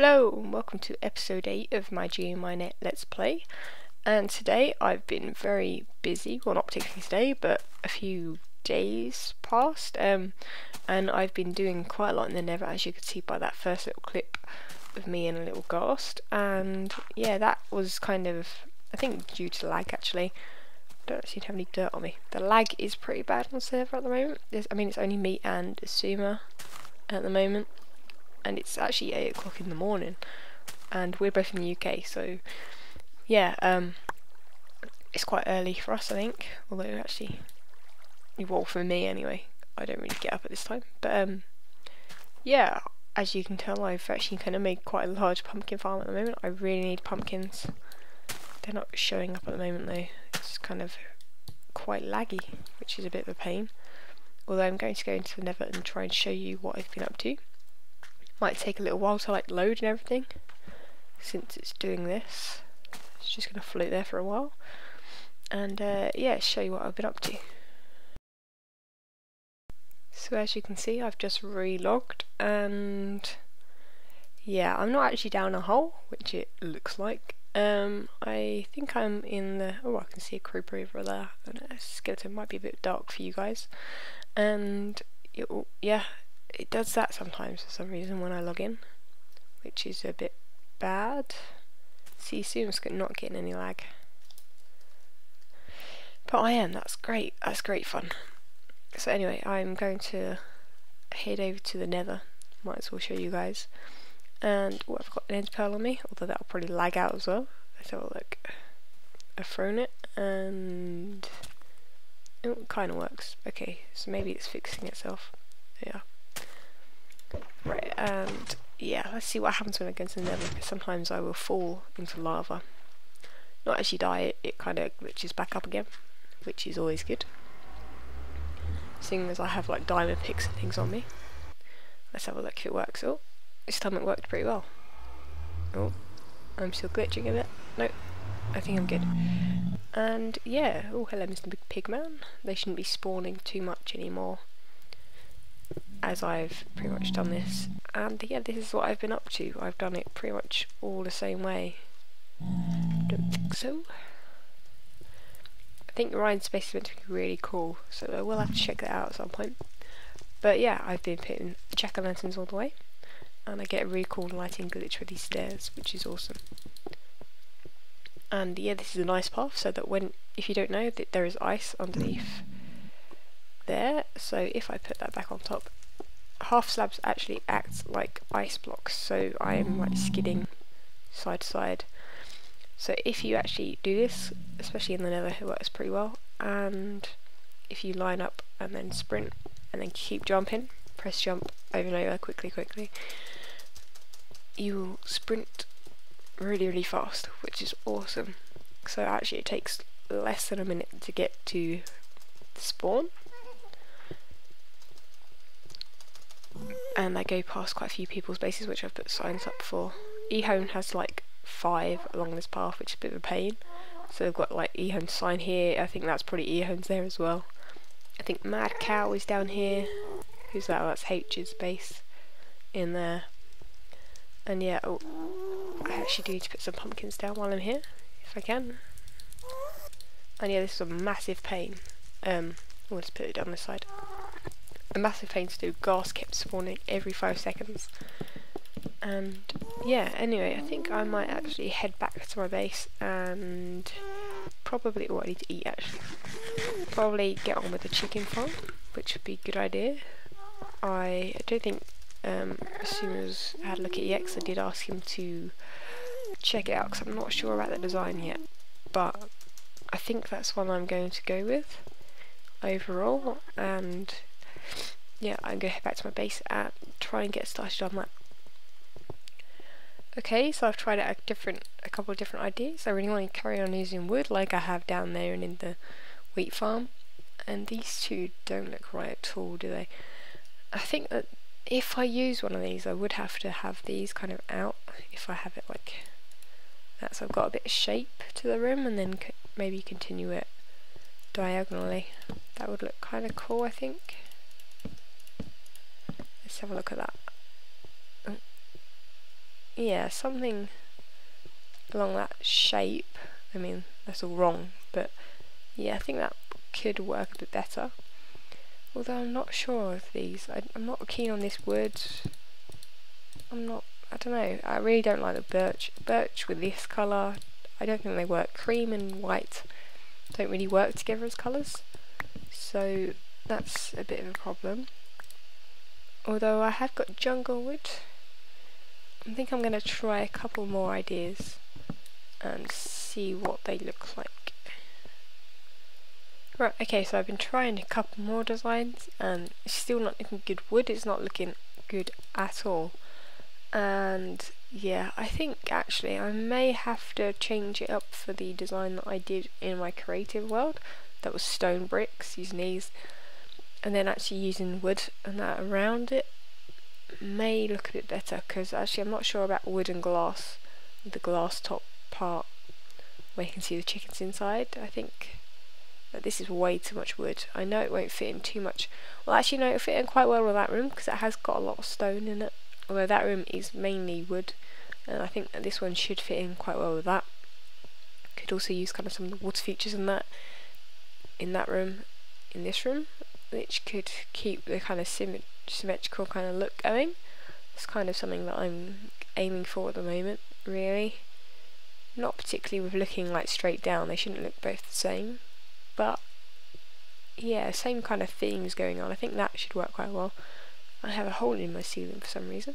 Hello and welcome to episode 8 of my Geomine Let's Play, and today I've been very busy, well not particularly today but a few days past, and I've been doing quite a lot in the Nether, as you can see by that first little clip of me in a little ghast. And yeah, that was kind of, I think, due to lag actually. I don't seem to have any dirt on me. The lag is pretty bad on the server at the moment. It's only me and Suma at the moment. And it's actually 8 o'clock in the morning, and we're both in the UK, so yeah, it's quite early for us, I think. Although actually, well, for me anyway, I don't really get up at this time. But yeah, as you can tell, I've actually kind of made quite a large pumpkin farm at the moment. I really need pumpkins. They're not showing up at the moment though. It's kind of quite laggy, which is a bit of a pain. Although I'm going to go into the Nether and try and show you what I've been up to. Might take a little while to like load and everything, since it's doing this. It's just going to float there for a while, and yeah, show you what I've been up to. So as you can see, I've just relogged, and yeah, I'm not actually down a hole, which it looks like. I think I'm in the, oh, I can see a creeper over there, and a skeleton. Might be a bit dark for you guys, and yeah, it does that sometimes for some reason when I log in, which is a bit bad. See, Suma's not getting any lag, but I am. That's great. That's great fun. So anyway, I'm going to head over to the Nether. Might as well show you guys. And oh, I've got an end pearl on me, although that'll probably lag out as well. Let's have a look. I've thrown it, and it kind of works. Okay, so maybe it's fixing itself. Yeah. Right, and yeah, let's see what happens when I go into the Nether, because sometimes I will fall into lava. Not actually die, it kind of glitches back up again, which is always good. Seeing as I have like diamond picks and things on me. Let's have a look if it works. Oh, this time it worked pretty well. Oh, I'm still glitching a bit. Nope, I think I'm good. And yeah, oh hello Mr. Big Pigman. They shouldn't be spawning too much anymore, as I've pretty much done this. And yeah, this is what I've been up to. I've done it pretty much all the same way. Don't think so. I think Ryan's space is meant to be really cool, so I will have to check that out at some point. But yeah, I've been putting jack-o'-lanterns all the way, and I get a really cool lighting glitch with these stairs, which is awesome. And yeah, this is a nice path, so that if you don't know, that there is ice underneath there, so if I put that back on top, half slabs actually act like ice blocks, so I am like skidding side to side. So if you actually do this, especially in the Nether, it works pretty well. And if you line up and then sprint and then keep jumping, press jump over and over quickly, you will sprint really fast, which is awesome. So actually it takes less than a minute to get to the spawn. And I go past quite a few people's bases, which I've put signs up for. Ehone has like 5 along this path, which is a bit of a pain. So they've got like Ehone's sign here. I think that's probably Ehone's there as well. I think Mad Cow is down here. Who's that? Oh, that's H's base in there. And yeah, oh, I actually do need to put some pumpkins down while I'm here, if I can. And yeah, this is a massive pain. I'll just put it down this side. A massive pain to do. Ghast kept spawning every 5 seconds. And yeah, anyway, I think I might actually head back to my base and probably, oh, I need to eat actually. Probably get on with the chicken farm, which would be a good idea. I don't think, as soon as I had a look at EX, I did ask him to check it out, because I'm not sure about the design yet. But I think that's one I'm going to go with overall, and yeah, I'm going to head back to my base and try and get started on that. Okay, so I've tried out a couple of different ideas. I really want to carry on using wood like I have down there and in the wheat farm, and these two don't look right at all, do they? I think that if I use one of these, I would have to have these kind of out, if I have it like that, so I've got a bit of shape to the rim, and then maybe continue it diagonally. That would look kind of cool, I think. Let's have a look at that. yeah, something along that shape. I mean, that's all wrong, but yeah, I think that could work a bit better. Although I'm not sure of these. I'm not keen on this wood. I don't know. I really don't like the birch with this colour. I don't think they work. Cream and white don't really work together as colours. So that's a bit of a problem. Although I have got jungle wood. I think I'm going to try a couple more ideas and see what they look like. Right, okay, so I've been trying a couple more designs and it's still not looking good. Wood is not looking good at all. And yeah, I think actually I may have to change it up for the design that I did in my creative world. That was stone bricks, using these, and then actually using wood and that around it may look a bit better, because actually I'm not sure about wood and glass, the glass top part where you can see the chickens inside. I think that this is way too much wood. I know it won't fit in too much. Well, actually no, it'll fit in quite well with that room because it has got a lot of stone in it. Although that room is mainly wood, and I think that this one should fit in quite well with that. Could also use kind of some of the water features in that room, in this room, which could keep the kind of symmetrical kind of look going. It's kind of something that I'm aiming for at the moment, really. Not particularly with looking like straight down, they shouldn't look both the same, but yeah, same kind of themes going on. I think that should work quite well. I have a hole in my ceiling for some reason,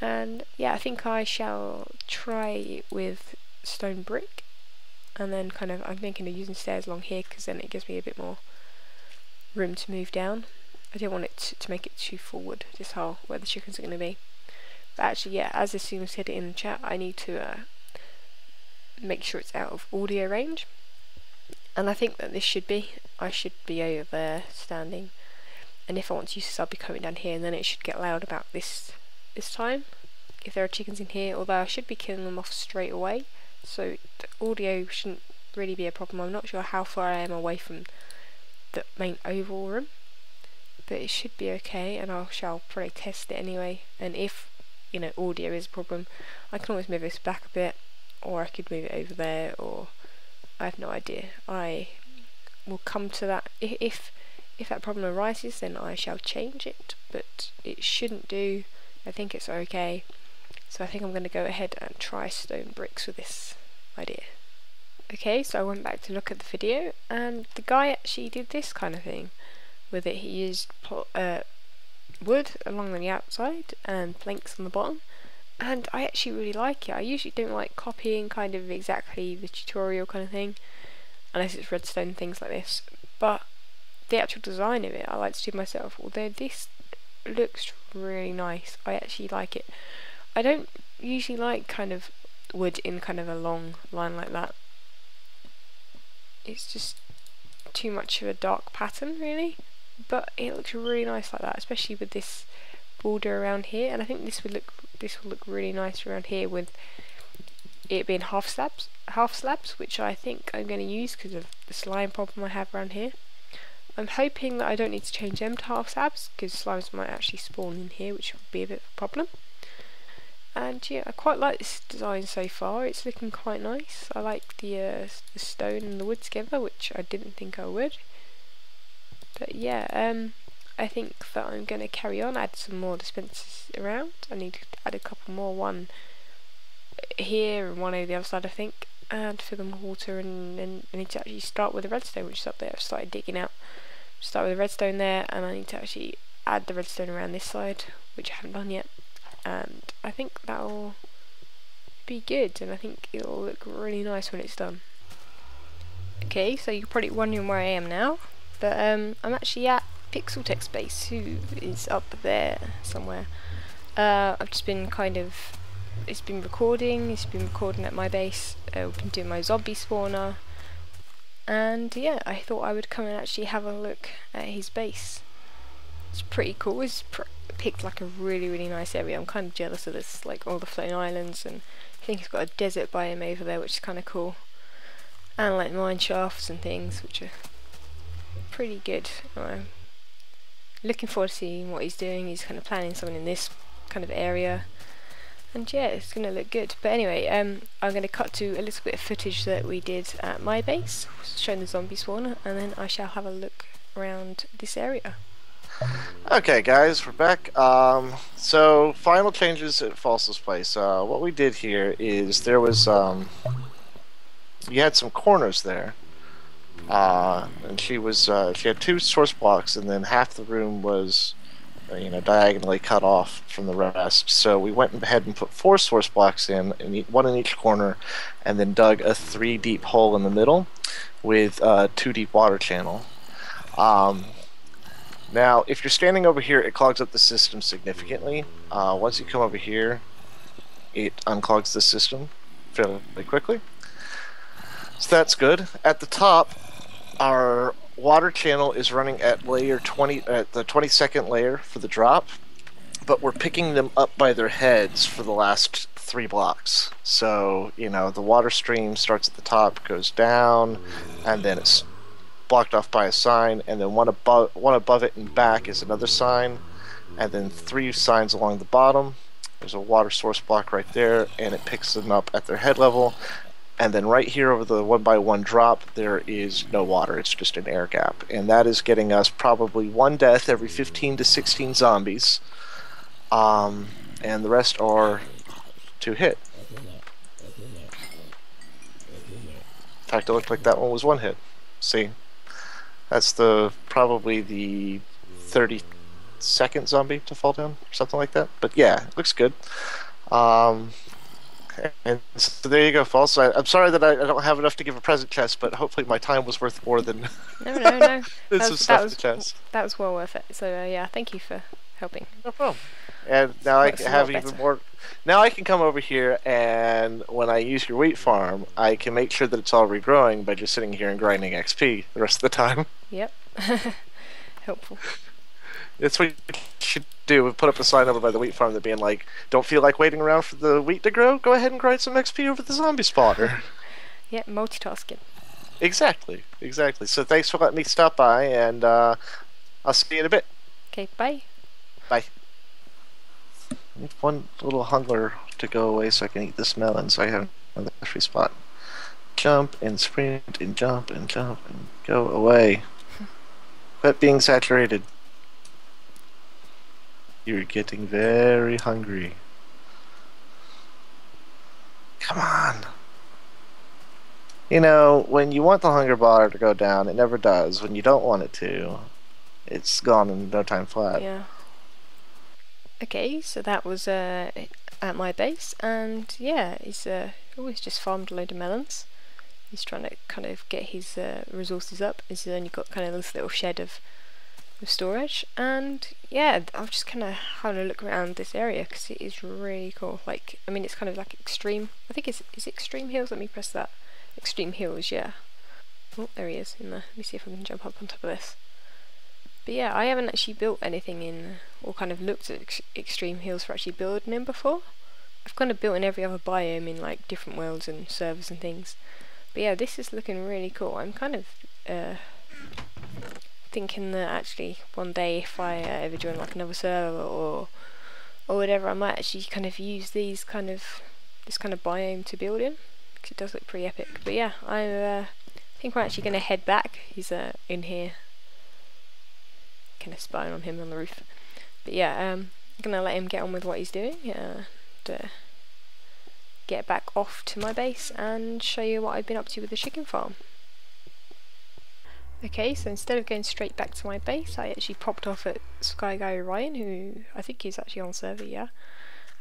and yeah, I think I shall try it with stone brick, and then kind of I'm thinking of using stairs along here because then it gives me a bit more room to move down. I don't want it to make it too forward, this hole where the chickens are going to be. But actually, yeah, as Assume said it in the chat, I need to make sure it's out of audio range, and I think that I should be over there standing. And if I want to use this, I'll be coming down here, and then it should get loud about this time. If there are chickens in here, although I should be killing them off straight away, so the audio shouldn't really be a problem. I'm not sure how far I am away from the main oval room, but it should be okay, and I shall probably test it anyway. And if audio is a problem, I can always move this back a bit, or I could move it over there, or I have no idea. I will come to that if that problem arises, then I shall change it, but it shouldn't do. I think it's okay, so I think I'm going to go ahead and try stone bricks with this idea. Okay, so I went back to look at the video, and the guy actually did this kind of thing with it. He used wood along the outside and planks on the bottom, and I actually really like it. I usually don't like copying kind of exactly the tutorial kind of thing, unless it's redstone, things like this, but the actual design of it I like to do myself, although this looks really nice. I actually like it. I don't usually like kind of wood in kind of a long line like that. It's just too much of a dark pattern really, but it looks really nice like that, especially with this border around here, and I think this will look really nice around here with it being half slabs, which I think I'm going to use because of the slime problem I have around here. I'm hoping that I don't need to change them to half slabs, because slimes might actually spawn in here, which would be a bit of a problem. And yeah, I quite like this design so far. It's looking quite nice. I like the stone and the wood together, which I didn't think I would. But yeah, I think that I'm going to carry on, add some more dispensers around. I need to add a couple more, one here and one over the other side I think, and fill them with water, and then I need to actually start with the redstone, which is up there. I've started digging out. Start with the redstone there, and I need to actually add the redstone around this side, which I haven't done yet, and I think that'll be good, and I think it'll look really nice when it's done. Okay, so you're probably wondering where I am now, but I'm actually at Pixel Tech Space, who is up there somewhere. I've just been it's been recording at my base. I've been doing my zombie spawner, and yeah, I thought I would come and actually have a look at his base. It's pretty cool. It's picked like a really nice area. I'm kind of jealous of this, like all the floating islands, and I think he's got a desert biome over there, which is kind of cool, and like mine shafts and things, which are pretty good. I'm looking forward to seeing what he's doing. He's kind of planning something in this kind of area. And yeah, it's gonna look good. But anyway, I'm gonna cut to a little bit of footage that we did at my base, showing the zombie spawner, and then I shall have a look around this area. Okay, guys, we're back. So final changes at False's place. What we did here is there was you had some corners there, and she had two source blocks, and then half the room was diagonally cut off from the rest. So we went ahead and put four source blocks one in each corner, and then dug a 3 deep hole in the middle with a 2 deep water channel. Now, if you're standing over here, it clogs up the system significantly. Once you come over here, it unclogs the system fairly quickly. So that's good. At the top, our water channel is running at layer 20, at the 22nd layer for the drop, but we're picking them up by their heads for the last 3 blocks. So, the water stream starts at the top, goes down, and then it's blocked off by a sign, and then one above it and back is another sign, and then 3 signs along the bottom. There's a water source block right there, and it picks them up at their head level. And then right here over the 1x1 drop, there is no water. It's just an air gap, and that is getting us probably 1 death every 15 to 16 zombies, and the rest are 2 hit. In fact, it looked like that one was 1 hit. See? That's probably the 32nd zombie to fall down, or something like that. But yeah, it looks good. And so there you go, False. I'm sorry that I don't have enough to give a present chest, but hopefully my time was worth more than No. some stuff in the chest. That was well worth it. So yeah, thank you for helping. No problem. And now I have even more. Now I can come over here, and when I use your wheat farm, I can make sure that it's all regrowing by just sitting here and grinding XP the rest of the time. Yep. Helpful. That's what you should do. Put up a sign over by the wheat farm that being like, don't feel like waiting around for the wheat to grow? Go ahead and grind some XP over the zombie spawner. Yeah, multitasking. Exactly. So thanks for letting me stop by, and I'll see you in a bit. Okay, bye. Bye. I need one little hunger to go away so I can eat this melon so I have another free spot. Jump and sprint and jump and go away. Quit being saturated. You're getting very hungry. Come on. When you want the hunger bar to go down, it never does. When you don't want it to, it's gone in no time flat. Yeah. Okay, so that was at my base, and yeah, he's always just farmed a load of melons. He's trying to kind of get his resources up. He's only got kind of this little shed of storage, and yeah, I'm just kind of having a look around this area because it is really cool. Like, I mean, it's kind of like extreme. I think is it Extreme Hills? Let me press that. Extreme Hills, yeah. Oh, there he is in there. Let me see if I can jump up on top of this. But yeah, I haven't actually built anything in, or kind of looked at Extreme Hills for actually building in before. I've kind of built in every other biome in like different worlds and servers and things. But yeah, this is looking really cool. I'm kind of thinking that actually one day if I ever join like another server or whatever, I might actually kind of use this kind of biome to build in, because it does look pretty epic. But yeah, I think we're actually going to head back. He's in here, kind of spying on him on the roof. But yeah, I'm going to let him get on with what he's doing, to get back off to my base and show you what I've been up to with the chicken farm. Okay, so instead of going straight back to my base, I actually popped off at Sky Guy Ryan, who I think he's actually on server, yeah,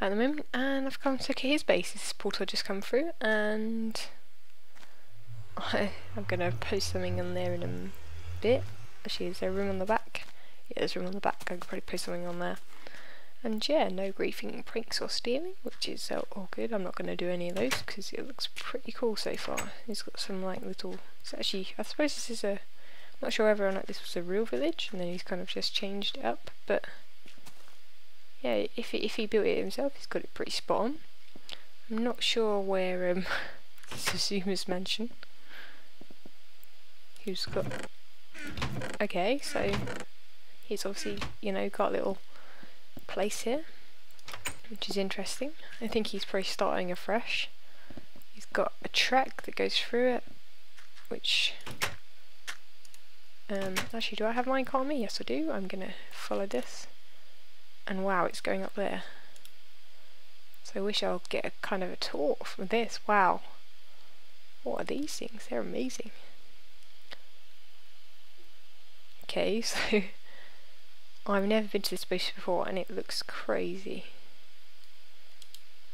at the moment, and I've come to look at his base. His portal just come through, and I'm gonna post something on there in a bit. Actually, is there room on the back? Yeah, there's room on the back. I could probably post something on there. And yeah, no griefing, pranks or stealing, which is all good. I'm not going to do any of those because it looks pretty cool so far. He's got some like little. It's actually, I suppose this is a. I'm not sure whether or not this was a real village, and then he's kind of just changed it up. But yeah, if he built it himself, he's got it pretty spot on. I'm not sure where Suzuma's mansion. Who's got? Okay, so he's obviously got a little place here. which is interesting. I think he's probably starting afresh. He's got a track that goes through it, which actually, do I have Minecart on me? Yes I do. I'm gonna follow this, and wow, it's going up there. So I wish I'll get a kind of a tour from this. Wow, what are these things? They're amazing. Okay, so I've never been to this place before and it looks crazy.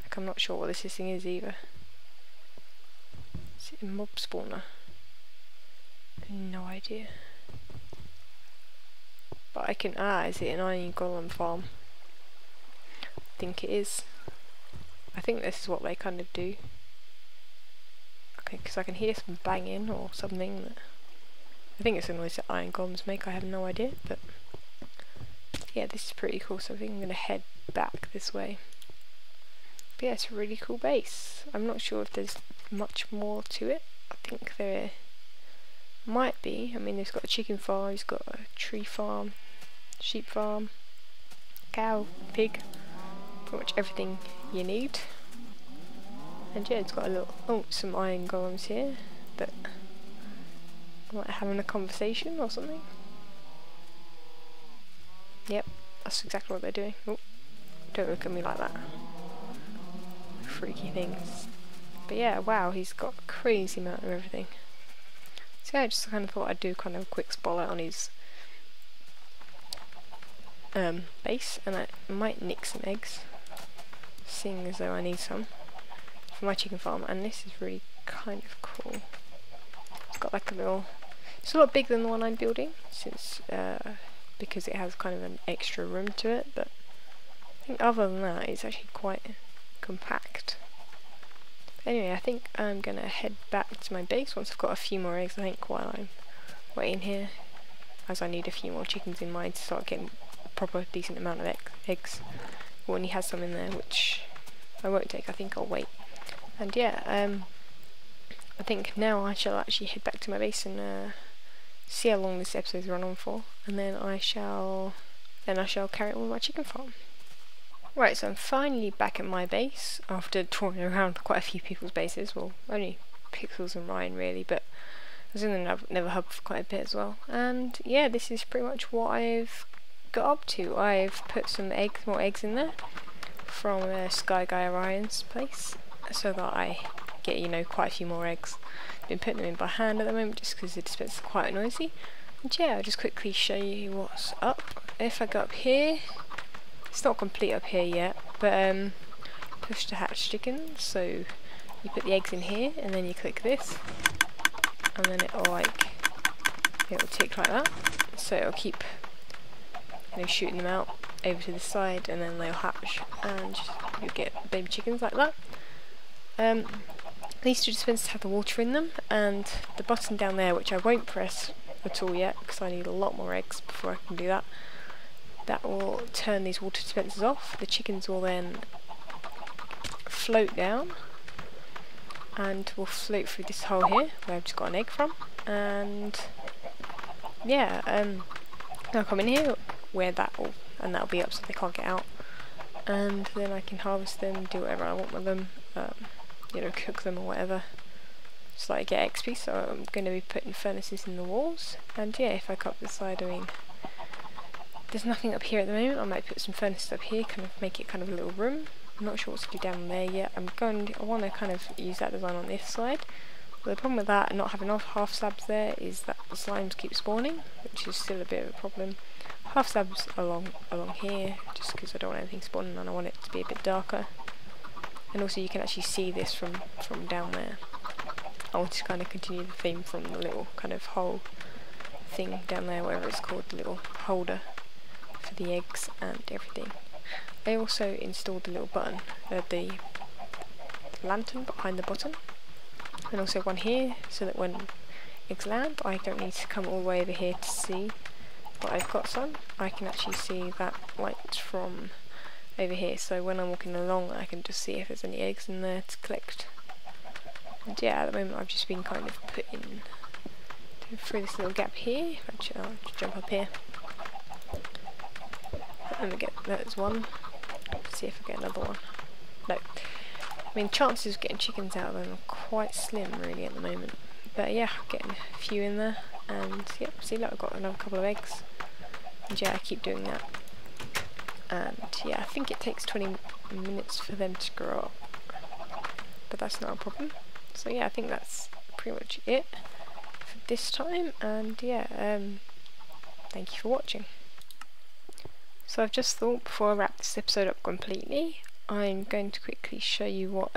Like, I'm not sure what this thing is either. Is it a mob spawner? No idea. But I can, is it an iron golem farm? I think it is. I think this is what they kind of do. Okay, because I can hear some banging or something. That I think it's a noise that iron golems make, I have no idea, but yeah, this is pretty cool, so I think I'm going to head back this way. But yeah, it's a really cool base. I'm not sure if there's much more to it. I think there might be. I mean, there's got a chicken farm, he's got a tree farm, sheep farm, cow, pig, pretty much everything you need. And yeah, it's got a little, some iron golems here that like having a conversation or something. Yep, that's exactly what they're doing. Oh, don't look at me like that. Freaky things. But yeah, wow, he's got a crazy amount of everything. So yeah, I just kind of thought I'd do kind of a quick spotlight on his base, and I might nick some eggs, seeing as though I need some for my chicken farm. And this is really kind of cool. It's got like a little, it's a lot bigger than the one I'm building, since because it has kind of an extra room to it, but I think other than that it's actually quite compact. But anyway, I think I'm gonna head back to my base once I've got a few more eggs, I think, while I'm waiting here, as I need a few more chickens in mind to start getting a proper decent amount of eggs. When he has some in there, which I won't take, I think I'll wait. And yeah, I think now I shall actually head back to my base and see how long this episode's run on for, and then I shall carry on with my chicken farm. Right, so I'm finally back at my base after touring around quite a few people's bases. Well, only Pixels and Ryan really, but I was in the Nether Hub for quite a bit as well. And yeah, this is pretty much what I've got up to. I've put some more eggs in there from Sky Guy Ryan's place, so that I get, you know, quite a few more eggs. Been putting them in by hand at the moment just because the dispenser is quite noisy. And yeah, I'll just quickly show you what's up. If I go up here, it's not complete up here yet, but push to hatch chickens. So you put the eggs in here and then you click this, and then it'll tick like that. So it'll keep, you know, shooting them out over to the side, and then they'll hatch, and you'll get baby chickens like that. These two dispensers have the water in them, and the button down there, which I won't press at all yet because I need a lot more eggs before I can do that, that will turn these water dispensers off. The chickens will then float down and will float through this hole here where I've just got an egg from, and yeah, they'll come in here where that'll be up so they can't get out, and then I can harvest them, do whatever I want with them, you know, cook them or whatever, so I get XP. So I'm going to be putting furnaces in the walls, and yeah, if I cut up the side, I mean, there's nothing up here at the moment. I might put some furnaces up here, kind of make it kind of a little room. I'm not sure what to do down there yet. I want to kind of use that design on this side. But the problem with that and not having half slabs there is that the slimes keep spawning, which is still a bit of a problem. Half slabs along here, just because I don't want anything spawning and I want it to be a bit darker. And also you can actually see this from down there. I want to kind of continue the theme from the little kind of hole thing down there, whatever it's called, the little holder for the eggs and everything. I also installed the little button, the lantern behind the bottom, and also one here, so that when eggs land I don't need to come all the way over here to see what I've got some. I can actually see that light from over here, so when I'm walking along I can just see if there's any eggs in there to collect. And yeah, at the moment I've just been kind of putting through this little gap here. Actually, I'll just jump up here. Let me get, there's one. see if I get another one. No. I mean, chances of getting chickens out of them are quite slim, really, at the moment. But yeah, getting a few in there, and yep, see, look, I've got another couple of eggs. And yeah, I keep doing that. And yeah, I think it takes 20 minutes for them to grow up, but that's not a problem. So yeah, I think that's pretty much it for this time, and yeah, thank you for watching. So I've just thought, before I wrap this episode up completely, I'm going to quickly show you what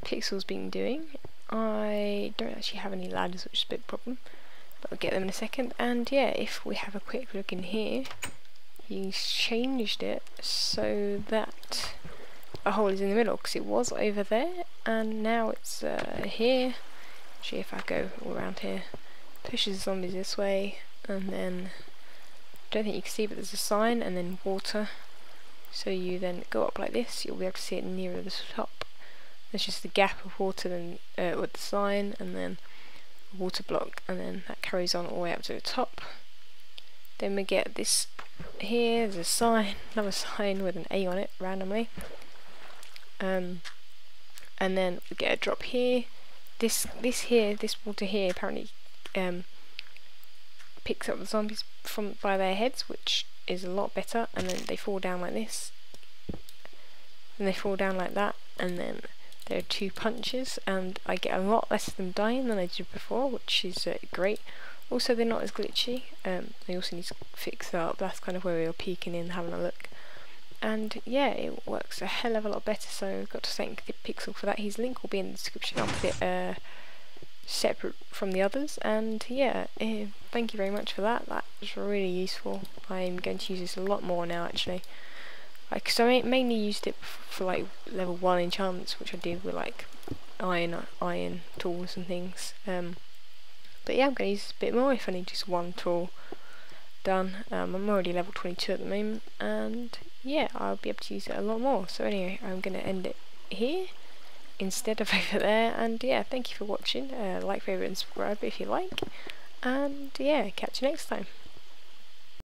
Pixel's been doing. I don't actually have any ladders, which is a big problem, but I'll get them in a second. And yeah, if we have a quick look in here, he's changed it so that a hole is in the middle, because it was over there and now it's here. Actually, if I go all around here, pushes the zombies this way, and then I don't think you can see, but there's a sign and then water. So you then go up like this, you'll be able to see it nearer the top. There's just a gap of water then with the sign, and then a water block, and then that carries on all the way up to the top. Then we get this here, there's a sign, another sign with an A on it randomly. And then we get a drop here. This water here apparently picks up the zombies by their heads, which is a lot better, and then they fall down like this, and they fall down like that, and then there are 2 punches, and I get a lot less of them dying than I did before, which is great. Also, they're not as glitchy. They also need to fix that up. That's kind of where we were peeking in, having a look. And yeah, it works a hell of a lot better, so I've got to thank Pixel for that. His link will be in the description. I'll put it separate from the others, and yeah, thank you very much for that. That was really useful. I'm going to use this a lot more now, actually. Like, so I mainly used it for like level 1 enchantments, which I did with like iron tools and things. But yeah, I'm going to use this a bit more if I need just 1 tool done. I'm already level 22 at the moment, and yeah, I'll be able to use it a lot more. So anyway, I'm going to end it here instead of over there, and yeah, thank you for watching. Like, favourite and subscribe if you like, and yeah, catch you next time.